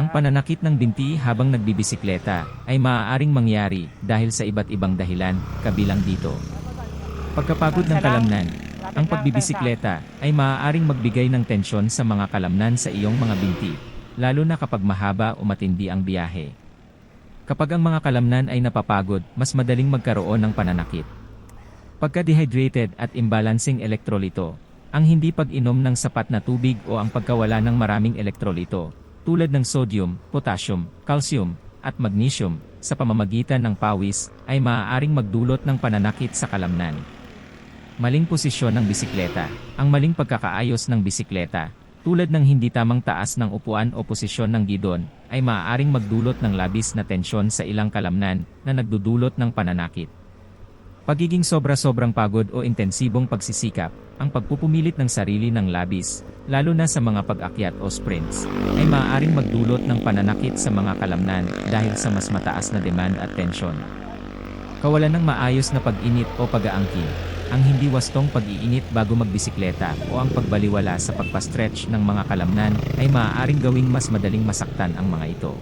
Ang pananakit ng binti habang nagbibisikleta ay maaaring mangyari dahil sa iba't ibang dahilan, kabilang dito. Pagkapagod ng kalamnan, ang pagbibisikleta ay maaaring magbigay ng tensyon sa mga kalamnan sa iyong mga binti, lalo na kapag mahaba o matindi ang biyahe. Kapag ang mga kalamnan ay napapagod, mas madaling magkaroon ng pananakit. Pagka-dehydrated at imbalancing elektrolito, ang hindi pag-inom ng sapat na tubig o ang pagkawala ng maraming elektrolito, tulad ng sodium, potassium, calcium, at magnesium, sa pamamagitan ng pawis, ay maaaring magdulot ng pananakit sa kalamnan. Maling posisyon ng bisikleta. Ang maling pagkakaayos ng bisikleta, tulad ng hindi tamang taas ng upuan o posisyon ng gidon, ay maaaring magdulot ng labis na tensyon sa ilang kalamnan na nagdudulot ng pananakit. Pagiging sobra-sobrang pagod o intensibong pagsisikap, ang pagpupumilit ng sarili ng labis, lalo na sa mga pag-akyat o sprints, ay maaaring magdulot ng pananakit sa mga kalamnan dahil sa mas mataas na demand at tensyon. Kawalan ng maayos na pag-init o pag-aangkin, ang hindi wastong pag-iinit bago magbisikleta o ang pagbaliwala sa pagpa-stretch ng mga kalamnan ay maaaring gawing mas madaling masaktan ang mga ito.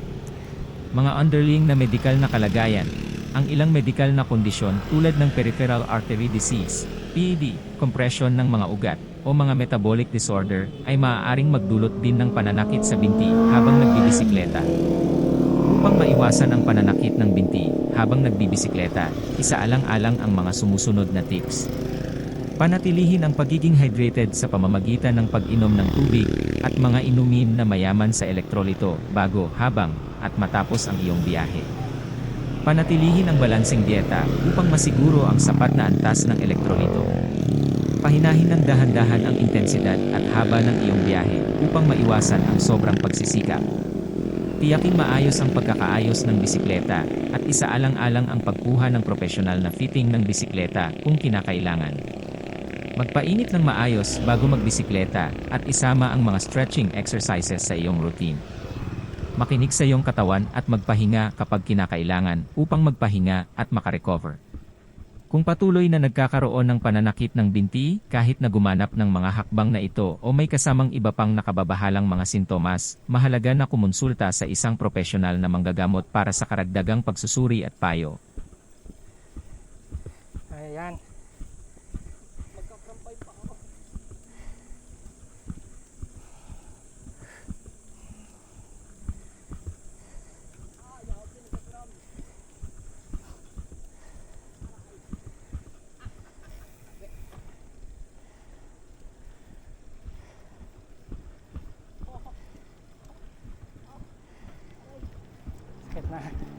Mga underlying na medikal na kalagayan. Ang ilang medikal na kondisyon tulad ng peripheral artery disease, PAD, compression ng mga ugat, o mga metabolic disorder ay maaaring magdulot din ng pananakit sa binti habang nagbibisikleta. Upang maiwasan ang pananakit ng binti habang nagbibisikleta, isaalang-alang ang mga sumusunod na tips. Panatilihin ang pagiging hydrated sa pamamagitan ng pag-inom ng tubig at mga inumin na mayaman sa elektrolito bago, habang, at matapos ang iyong biyahe. Panatilihin ang balanseng dieta upang masiguro ang sapat na antas ng elektrolito. Pahinahin ng dahan-dahan ang intensidad at haba ng iyong biyahe upang maiwasan ang sobrang pagsisikap. Tiyaking maayos ang pagkakaayos ng bisikleta at isaalang-alang ang pagkuha ng profesional na fitting ng bisikleta kung kinakailangan. Magpainit ng maayos bago magbisikleta at isama ang mga stretching exercises sa iyong routine. Makinig sa iyong katawan at magpahinga kapag kinakailangan upang magpahinga at makarecover. Kung patuloy na nagkakaroon ng pananakit ng binti kahit na gumanap ng mga hakbang na ito o may kasamang iba pang nakababahalang mga sintomas, mahalaga na kumonsulta sa isang profesional na manggagamot para sa karagdagang pagsusuri at payo. Ayan. Sakit na.